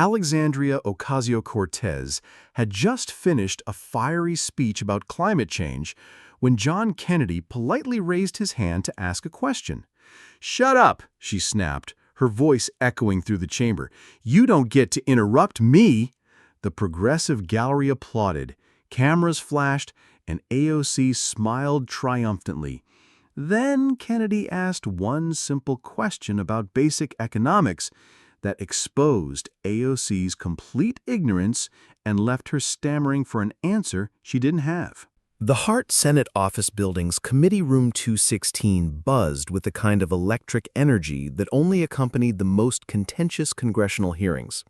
Alexandria Ocasio-Cortez had just finished a fiery speech about climate change when John Kennedy politely raised his hand to ask a question. "Shut up," she snapped, her voice echoing through the chamber. "You don't get to interrupt me." The progressive gallery applauded, cameras flashed, and AOC smiled triumphantly. Then Kennedy asked one simple question about basic economics that exposed AOC's complete ignorance and left her stammering for an answer she didn't have. The Hart Senate Office Building's Committee Room 216 buzzed with the kind of electric energy that only accompanied the most contentious congressional hearings.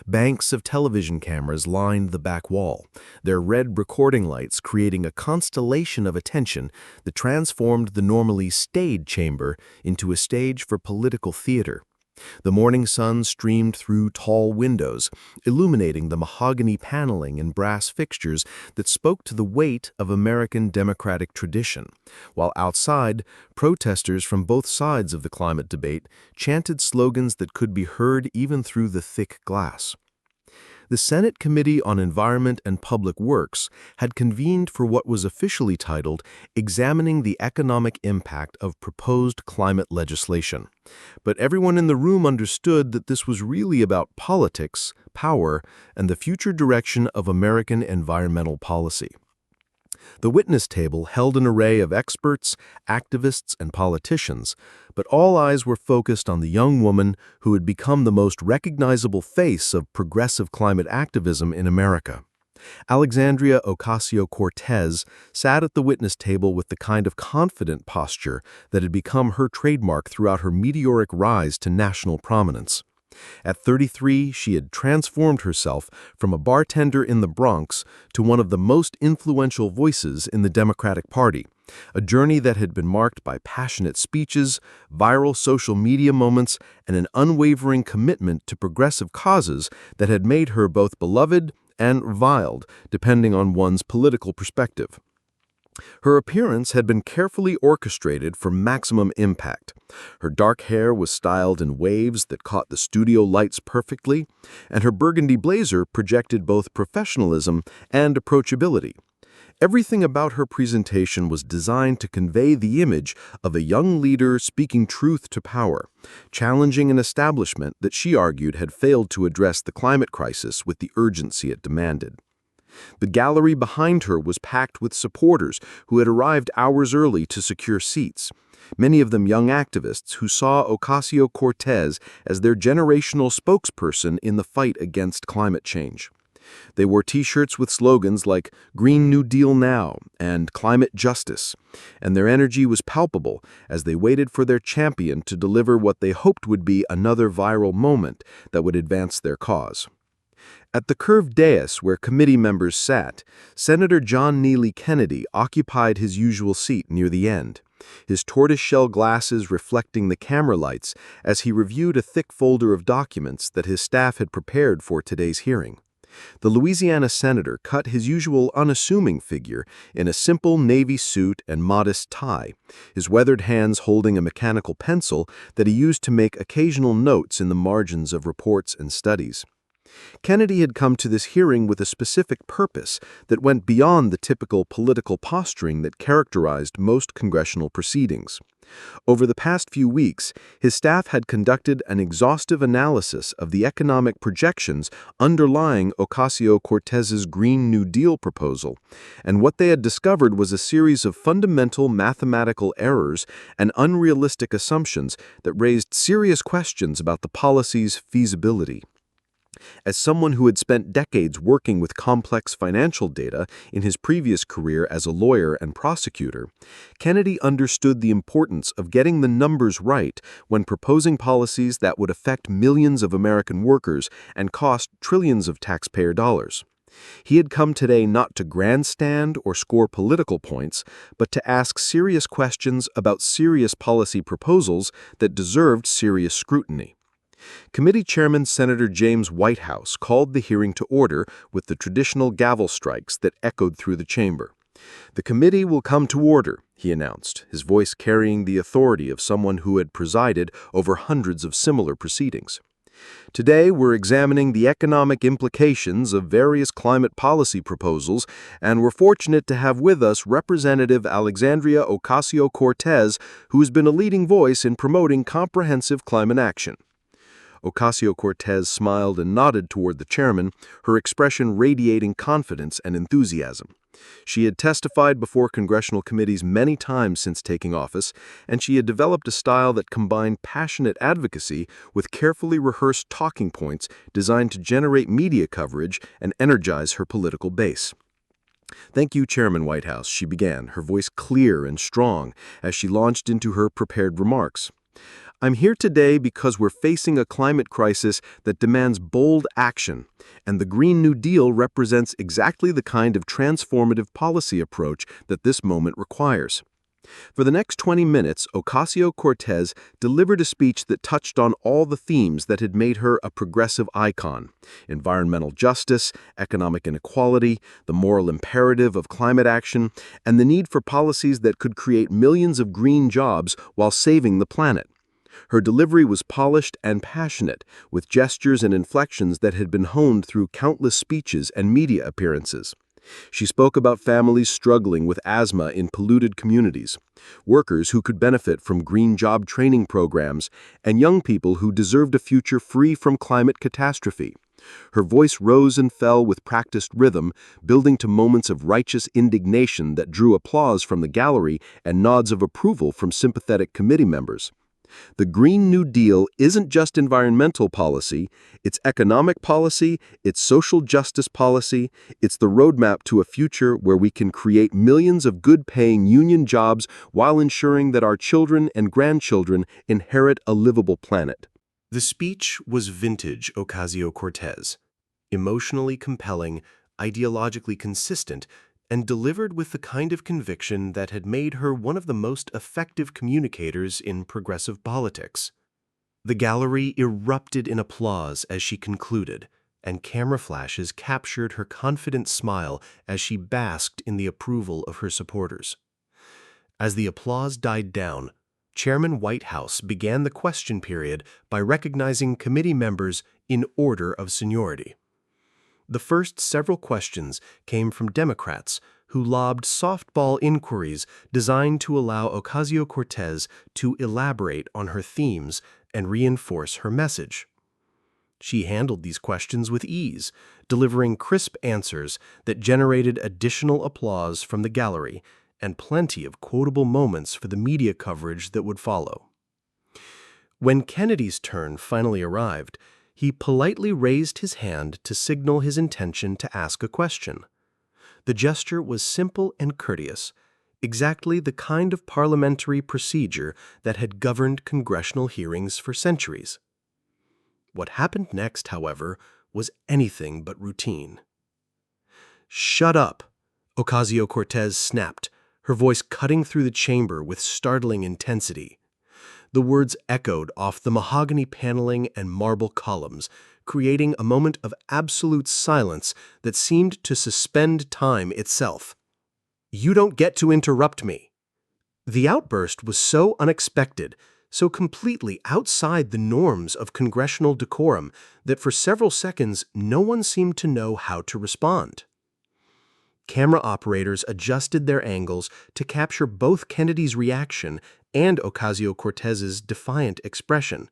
Banks of television cameras lined the back wall, their red recording lights creating a constellation of attention that transformed the normally staid chamber into a stage for political theater. The morning sun streamed through tall windows, illuminating the mahogany paneling and brass fixtures that spoke to the weight of American democratic tradition, while outside, protesters from both sides of the climate debate chanted slogans that could be heard even through the thick glass. The Senate Committee on Environment and Public Works had convened for what was officially titled Examining the Economic Impact of Proposed Climate Legislation. But everyone in the room understood that this was really about politics, power, and the future direction of American environmental policy. The witness table held an array of experts, activists, and politicians, but all eyes were focused on the young woman who had become the most recognizable face of progressive climate activism in America. Alexandria Ocasio-Cortez sat at the witness table with the kind of confident posture that had become her trademark throughout her meteoric rise to national prominence. At 33, she had transformed herself from a bartender in the Bronx to one of the most influential voices in the Democratic Party, a journey that had been marked by passionate speeches, viral social media moments, and an unwavering commitment to progressive causes that had made her both beloved and reviled, depending on one's political perspective. Her appearance had been carefully orchestrated for maximum impact. Her dark hair was styled in waves that caught the studio lights perfectly, and her burgundy blazer projected both professionalism and approachability. Everything about her presentation was designed to convey the image of a young leader speaking truth to power, challenging an establishment that she argued had failed to address the climate crisis with the urgency it demanded. The gallery behind her was packed with supporters who had arrived hours early to secure seats, many of them young activists who saw Ocasio-Cortez as their generational spokesperson in the fight against climate change. They wore T-shirts with slogans like "Green New Deal Now" and "Climate Justice," and their energy was palpable as they waited for their champion to deliver what they hoped would be another viral moment that would advance their cause. At the curved dais where committee members sat, Senator John Neely Kennedy occupied his usual seat near the end, his tortoiseshell glasses reflecting the camera lights as he reviewed a thick folder of documents that his staff had prepared for today's hearing. The Louisiana senator cut his usual unassuming figure in a simple navy suit and modest tie, his weathered hands holding a mechanical pencil that he used to make occasional notes in the margins of reports and studies. Kennedy had come to this hearing with a specific purpose that went beyond the typical political posturing that characterized most congressional proceedings. Over the past few weeks, his staff had conducted an exhaustive analysis of the economic projections underlying Ocasio-Cortez's Green New Deal proposal, and what they had discovered was a series of fundamental mathematical errors and unrealistic assumptions that raised serious questions about the policy's feasibility. As someone who had spent decades working with complex financial data in his previous career as a lawyer and prosecutor, Kennedy understood the importance of getting the numbers right when proposing policies that would affect millions of American workers and cost trillions of taxpayer dollars. He had come today not to grandstand or score political points, but to ask serious questions about serious policy proposals that deserved serious scrutiny. Committee Chairman Senator James Whitehouse called the hearing to order with the traditional gavel strikes that echoed through the chamber. "The committee will come to order," he announced, his voice carrying the authority of someone who had presided over hundreds of similar proceedings. Today, we're examining the economic implications of various climate policy proposals, and we're fortunate to have with us Representative Alexandria Ocasio-Cortez, who's been a leading voice in promoting comprehensive climate action. Ocasio-Cortez smiled and nodded toward the chairman, her expression radiating confidence and enthusiasm. She had testified before congressional committees many times since taking office, and she had developed a style that combined passionate advocacy with carefully rehearsed talking points designed to generate media coverage and energize her political base. "Thank you, Chairman Whitehouse," she began, her voice clear and strong as she launched into her prepared remarks. "I'm here today because we're facing a climate crisis that demands bold action, and the Green New Deal represents exactly the kind of transformative policy approach that this moment requires." For the next 20 minutes, Ocasio-Cortez delivered a speech that touched on all the themes that had made her a progressive icon: environmental justice, economic inequality, the moral imperative of climate action, and the need for policies that could create millions of green jobs while saving the planet. Her delivery was polished and passionate, with gestures and inflections that had been honed through countless speeches and media appearances. She spoke about families struggling with asthma in polluted communities, workers who could benefit from green job training programs, and young people who deserved a future free from climate catastrophe. Her voice rose and fell with practiced rhythm, building to moments of righteous indignation that drew applause from the gallery and nods of approval from sympathetic committee members. The Green New Deal isn't just environmental policy, it's economic policy, it's social justice policy, it's the roadmap to a future where we can create millions of good-paying union jobs while ensuring that our children and grandchildren inherit a livable planet. The speech was vintage Ocasio-Cortez, emotionally compelling, ideologically consistent, and delivered with the kind of conviction that had made her one of the most effective communicators in progressive politics. The gallery erupted in applause as she concluded, and camera flashes captured her confident smile as she basked in the approval of her supporters. As the applause died down, Chairman Whitehouse began the question period by recognizing committee members in order of seniority. The first several questions came from Democrats, who lobbed softball inquiries designed to allow Ocasio-Cortez to elaborate on her themes and reinforce her message. She handled these questions with ease, delivering crisp answers that generated additional applause from the gallery and plenty of quotable moments for the media coverage that would follow. When Kennedy's turn finally arrived, he politely raised his hand to signal his intention to ask a question. The gesture was simple and courteous, exactly the kind of parliamentary procedure that had governed congressional hearings for centuries. What happened next, however, was anything but routine. "Shut up," Ocasio-Cortez snapped, her voice cutting through the chamber with startling intensity. The words echoed off the mahogany paneling and marble columns, creating a moment of absolute silence that seemed to suspend time itself. "You don't get to interrupt me." The outburst was so unexpected, so completely outside the norms of congressional decorum, that for several seconds no one seemed to know how to respond. Camera operators adjusted their angles to capture both Kennedy's reaction and Ocasio-Cortez's defiant expression,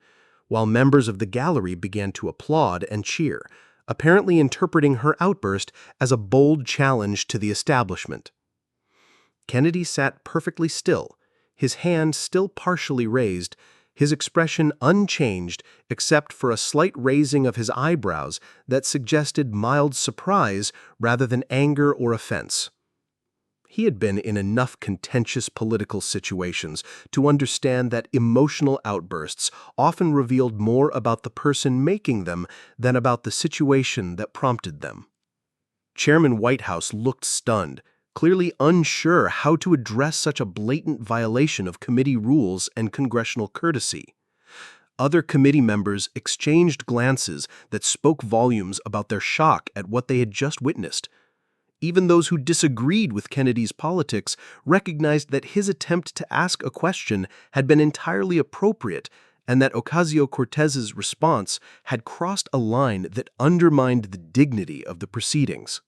while members of the gallery began to applaud and cheer, apparently interpreting her outburst as a bold challenge to the establishment. Kennedy sat perfectly still, his hand still partially raised, his expression unchanged except for a slight raising of his eyebrows that suggested mild surprise rather than anger or offense. He had been in enough contentious political situations to understand that emotional outbursts often revealed more about the person making them than about the situation that prompted them. Chairman Whitehouse looked stunned, clearly unsure how to address such a blatant violation of committee rules and congressional courtesy. Other committee members exchanged glances that spoke volumes about their shock at what they had just witnessed. Even those who disagreed with Kennedy's politics recognized that his attempt to ask a question had been entirely appropriate and that Ocasio-Cortez's response had crossed a line that undermined the dignity of the proceedings.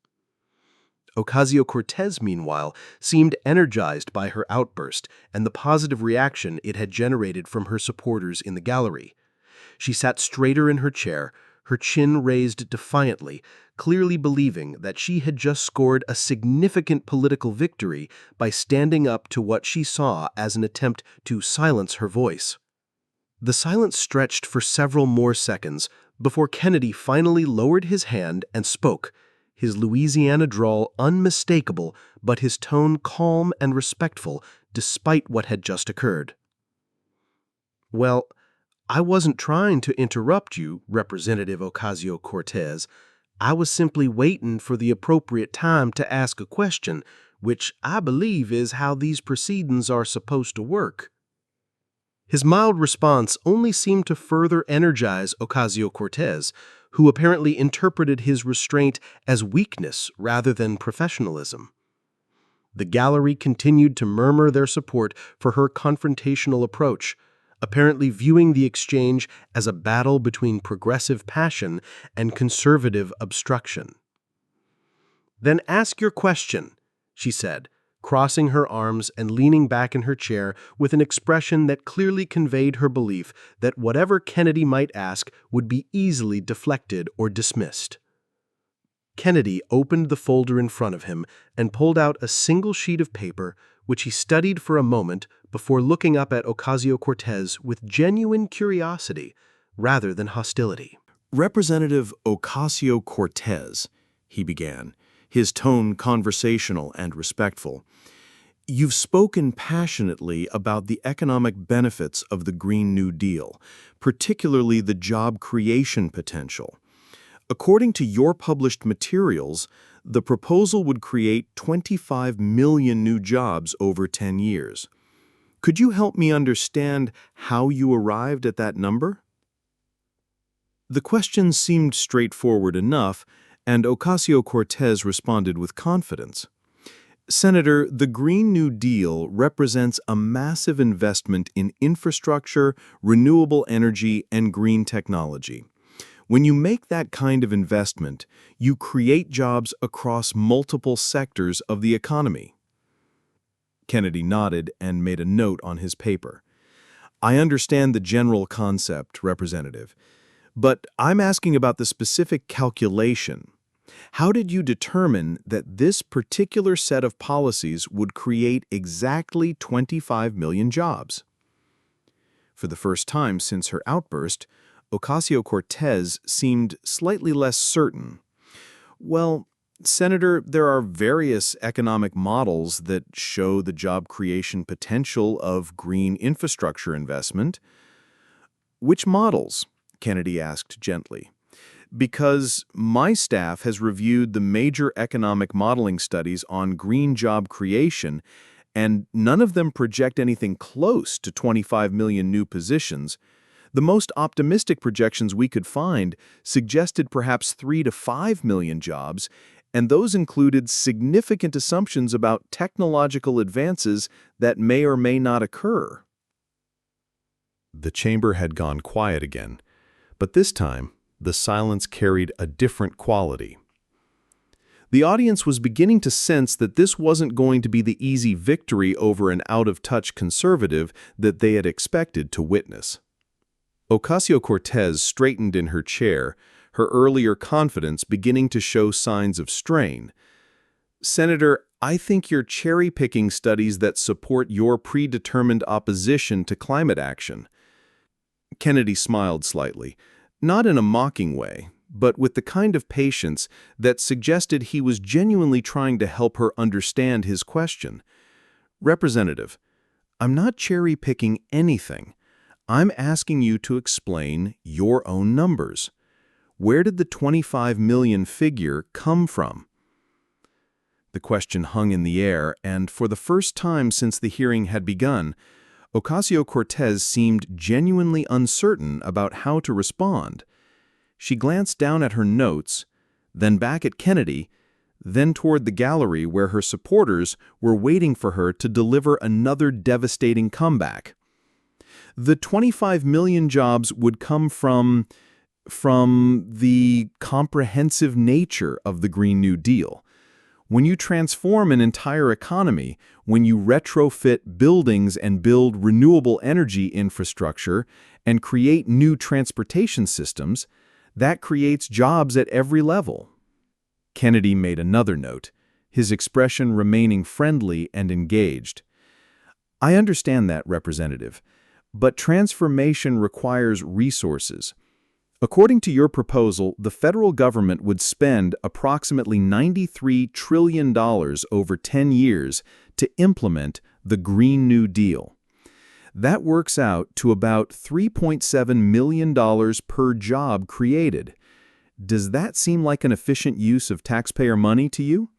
Ocasio-Cortez, meanwhile, seemed energized by her outburst and the positive reaction it had generated from her supporters in the gallery. She sat straighter in her chair, her chin raised defiantly, clearly believing that she had just scored a significant political victory by standing up to what she saw as an attempt to silence her voice. The silence stretched for several more seconds before Kennedy finally lowered his hand and spoke, his Louisiana drawl unmistakable, but his tone calm and respectful despite what had just occurred. "Well, I wasn't trying to interrupt you, Representative Ocasio-Cortez. I was simply waiting for the appropriate time to ask a question, which I believe is how these proceedings are supposed to work." His mild response only seemed to further energize Ocasio-Cortez, who apparently interpreted his restraint as weakness rather than professionalism. The gallery continued to murmur their support for her confrontational approach, apparently viewing the exchange as a battle between progressive passion and conservative obstruction. "Then ask your question," she said, crossing her arms and leaning back in her chair with an expression that clearly conveyed her belief that whatever Kennedy might ask would be easily deflected or dismissed. Kennedy opened the folder in front of him and pulled out a single sheet of paper, which he studied for a moment before looking up at Ocasio-Cortez with genuine curiosity rather than hostility. "Representative Ocasio-Cortez," he began, his tone conversational and respectful, "you've spoken passionately about the economic benefits of the Green New Deal, particularly the job creation potential. According to your published materials, the proposal would create 25 million new jobs over 10 years. Could you help me understand how you arrived at that number?" The question seemed straightforward enough, and Ocasio-Cortez responded with confidence. "Senator, the Green New Deal represents a massive investment in infrastructure, renewable energy, and green technology. When you make that kind of investment, you create jobs across multiple sectors of the economy." Kennedy nodded and made a note on his paper. "I understand the general concept, Representative, but I'm asking about the specific calculation. How did you determine that this particular set of policies would create exactly 25 million jobs?" For the first time since her outburst, Ocasio-Cortez seemed slightly less certain. "Well, Senator, there are various economic models that show the job creation potential of green infrastructure investment." "Which models?" Kennedy asked gently. "Because my staff has reviewed the major economic modeling studies on green job creation, and none of them project anything close to 25 million new positions. The most optimistic projections we could find suggested perhaps 3 to 5 million jobs, and those included significant assumptions about technological advances that may or may not occur." The chamber had gone quiet again, but this time the silence carried a different quality. The audience was beginning to sense that this wasn't going to be the easy victory over an out-of-touch conservative that they had expected to witness. Ocasio-Cortez straightened in her chair, her earlier confidence beginning to show signs of strain. "Senator, I think you're cherry-picking studies that support your predetermined opposition to climate action." Kennedy smiled slightly, not in a mocking way, but with the kind of patience that suggested he was genuinely trying to help her understand his question. "Representative, I'm not cherry-picking anything. I'm asking you to explain your own numbers. Where did the 25 million figure come from?" The question hung in the air, and for the first time since the hearing had begun, Ocasio-Cortez seemed genuinely uncertain about how to respond. She glanced down at her notes, then back at Kennedy, then toward the gallery where her supporters were waiting for her to deliver another devastating comeback. The 25 million jobs would come from the comprehensive nature of the Green New Deal. When you transform an entire economy, when you retrofit buildings and build renewable energy infrastructure and create new transportation systems, that creates jobs at every level. Kennedy made another note, his expression remaining friendly and engaged. I understand that, Representative, but transformation requires resources. According to your proposal, the federal government would spend approximately $93 trillion over 10 years to implement the Green New Deal. That works out to about $3.7 million per job created. Does that seem like an efficient use of taxpayer money to you?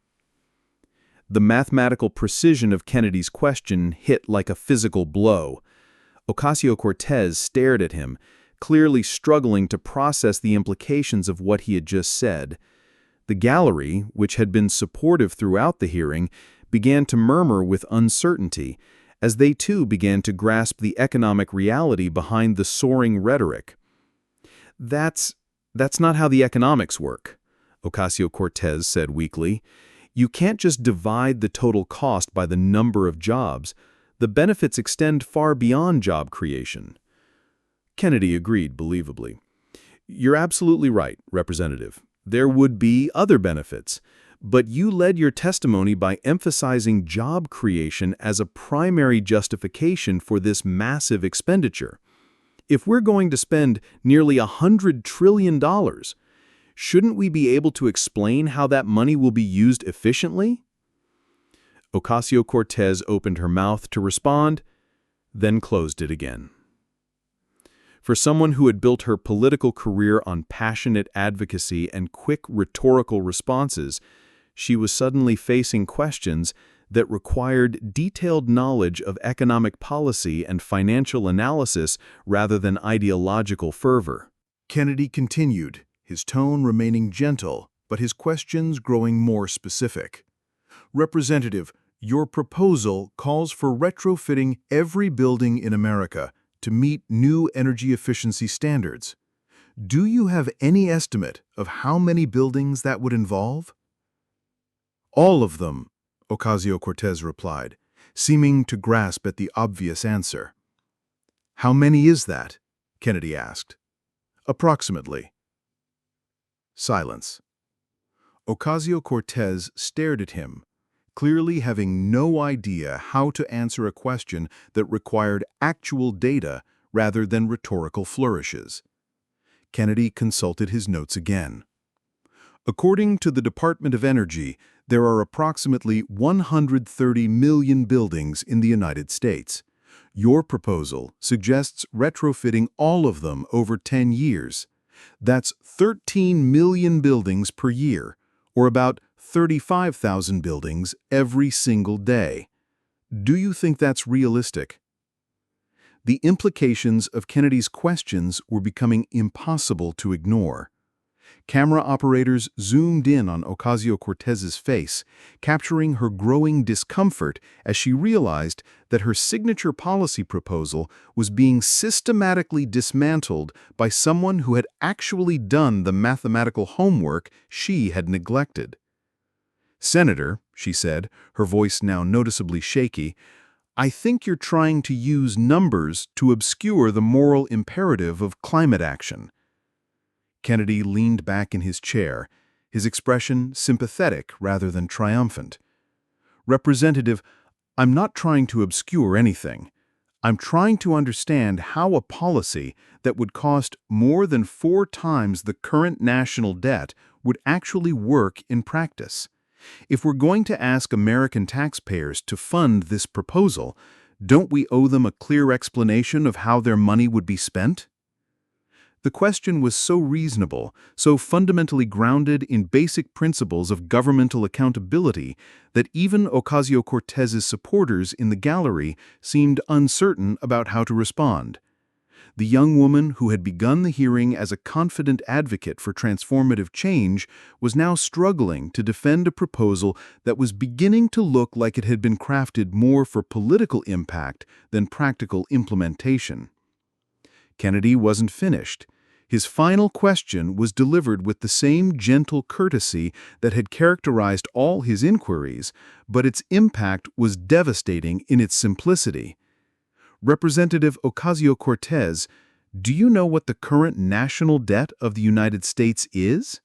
The mathematical precision of Kennedy's question hit like a physical blow. Ocasio-Cortez stared at him, clearly struggling to process the implications of what he had just said. The gallery, which had been supportive throughout the hearing, began to murmur with uncertainty, as they too began to grasp the economic reality behind the soaring rhetoric. That's not how the economics work, Ocasio-Cortez said weakly. You can't just divide the total cost by the number of jobs. The benefits extend far beyond job creation. Kennedy agreed believably. You're absolutely right, Representative. There would be other benefits, but you led your testimony by emphasizing job creation as a primary justification for this massive expenditure. If we're going to spend nearly $100 trillion, shouldn't we be able to explain how that money will be used efficiently? Ocasio-Cortez opened her mouth to respond, then closed it again. For someone who had built her political career on passionate advocacy and quick rhetorical responses, she was suddenly facing questions that required detailed knowledge of economic policy and financial analysis rather than ideological fervor. Kennedy continued, his tone remaining gentle, but his questions growing more specific. Representative, your proposal calls for retrofitting every building in America to meet new energy efficiency standards. Do you have any estimate of how many buildings that would involve? All of them, Ocasio-Cortez replied, seeming to grasp at the obvious answer. How many is that? Kennedy asked. Approximately. Silence. Ocasio-Cortez stared at him, clearly having no idea how to answer a question that required actual data rather than rhetorical flourishes. Kennedy consulted his notes again. According to the Department of Energy, there are approximately 130 million buildings in the United States. Your proposal suggests retrofitting all of them over 10 years. That's 13 million buildings per year, or about 35,000 buildings every single day. Do you think that's realistic? The implications of Kennedy's questions were becoming impossible to ignore. Camera operators zoomed in on Ocasio-Cortez's face, capturing her growing discomfort as she realized that her signature policy proposal was being systematically dismantled by someone who had actually done the mathematical homework she had neglected. Senator, she said, her voice now noticeably shaky, I think you're trying to use numbers to obscure the moral imperative of climate action. Kennedy leaned back in his chair, his expression sympathetic rather than triumphant. Representative, I'm not trying to obscure anything. I'm trying to understand how a policy that would cost more than 4 times the current national debt would actually work in practice. If we're going to ask American taxpayers to fund this proposal, don't we owe them a clear explanation of how their money would be spent? The question was so reasonable, so fundamentally grounded in basic principles of governmental accountability that even Ocasio-Cortez's supporters in the gallery seemed uncertain about how to respond. The young woman who had begun the hearing as a confident advocate for transformative change was now struggling to defend a proposal that was beginning to look like it had been crafted more for political impact than practical implementation. Kennedy wasn't finished. His final question was delivered with the same gentle courtesy that had characterized all his inquiries, but its impact was devastating in its simplicity. Representative Ocasio-Cortez, do you know what the current national debt of the United States is?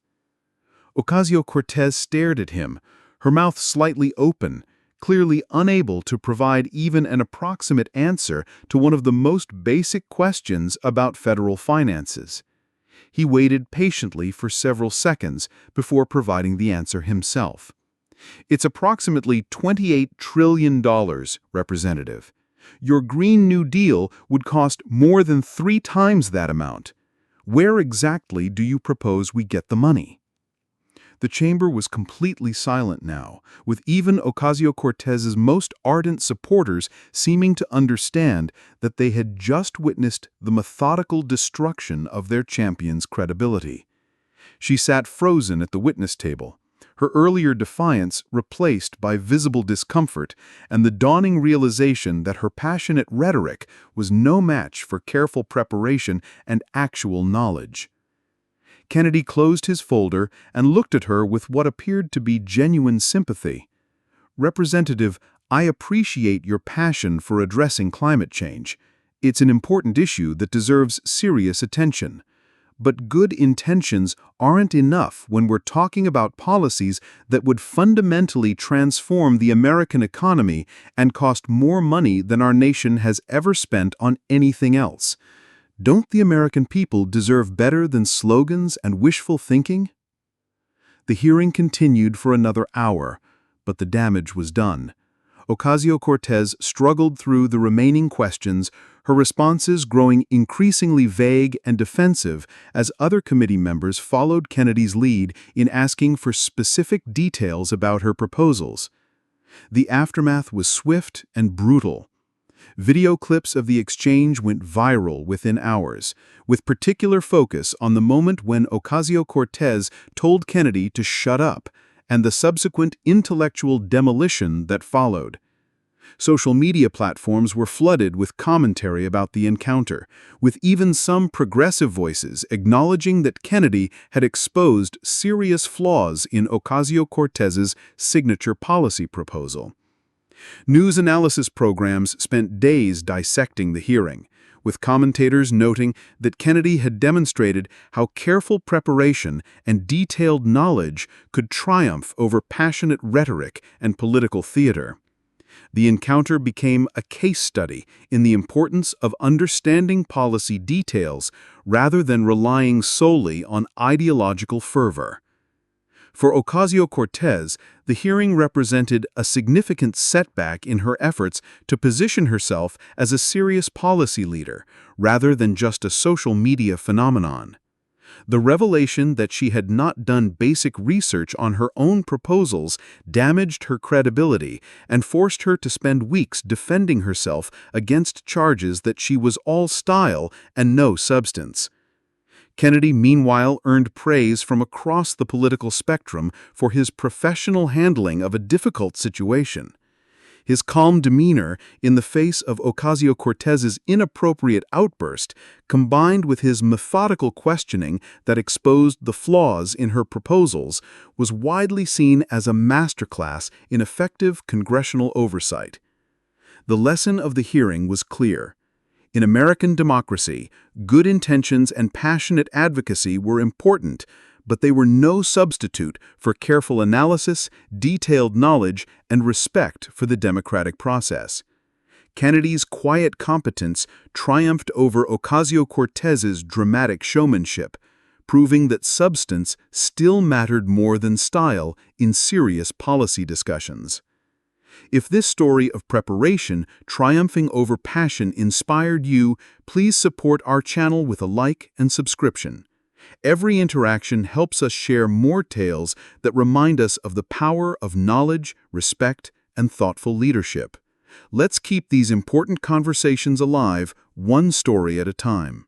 Ocasio-Cortez stared at him, her mouth slightly open, clearly unable to provide even an approximate answer to one of the most basic questions about federal finances. He waited patiently for several seconds before providing the answer himself. It's approximately $28 trillion, Representative. Your Green New Deal would cost more than 3 times that amount. Where exactly do you propose we get the money? The chamber was completely silent now, with even Ocasio-Cortez's most ardent supporters seeming to understand that they had just witnessed the methodical destruction of their champion's credibility. She sat frozen at the witness table, her earlier defiance replaced by visible discomfort and the dawning realization that her passionate rhetoric was no match for careful preparation and actual knowledge. Kennedy closed his folder and looked at her with what appeared to be genuine sympathy. Representative, I appreciate your passion for addressing climate change. It's an important issue that deserves serious attention. But good intentions aren't enough when we're talking about policies that would fundamentally transform the American economy and cost more money than our nation has ever spent on anything else. Don't the American people deserve better than slogans and wishful thinking? The hearing continued for another hour, but the damage was done. Ocasio-Cortez struggled through the remaining questions, her responses growing increasingly vague and defensive as other committee members followed Kennedy's lead in asking for specific details about her proposals. The aftermath was swift and brutal. Video clips of the exchange went viral within hours, with particular focus on the moment when Ocasio-Cortez told Kennedy to shut up and the subsequent intellectual demolition that followed. Social media platforms were flooded with commentary about the encounter, with even some progressive voices acknowledging that Kennedy had exposed serious flaws in Ocasio-Cortez's signature policy proposal. News analysis programs spent days dissecting the hearing, with commentators noting that Kennedy had demonstrated how careful preparation and detailed knowledge could triumph over passionate rhetoric and political theater. The encounter became a case study in the importance of understanding policy details rather than relying solely on ideological fervor. For Ocasio-Cortez, the hearing represented a significant setback in her efforts to position herself as a serious policy leader, rather than just a social media phenomenon. The revelation that she had not done basic research on her own proposals damaged her credibility and forced her to spend weeks defending herself against charges that she was all style and no substance. Kennedy, meanwhile, earned praise from across the political spectrum for his professional handling of a difficult situation. His calm demeanor in the face of Ocasio-Cortez's inappropriate outburst, combined with his methodical questioning that exposed the flaws in her proposals, was widely seen as a masterclass in effective congressional oversight. The lesson of the hearing was clear. In American democracy, good intentions and passionate advocacy were important, but they were no substitute for careful analysis, detailed knowledge, and respect for the democratic process. Kennedy's quiet competence triumphed over Ocasio-Cortez's dramatic showmanship, proving that substance still mattered more than style in serious policy discussions. If this story of preparation triumphing over passion inspired you, please support our channel with a like and subscription. Every interaction helps us share more tales that remind us of the power of knowledge, respect, and thoughtful leadership. Let's keep these important conversations alive, one story at a time.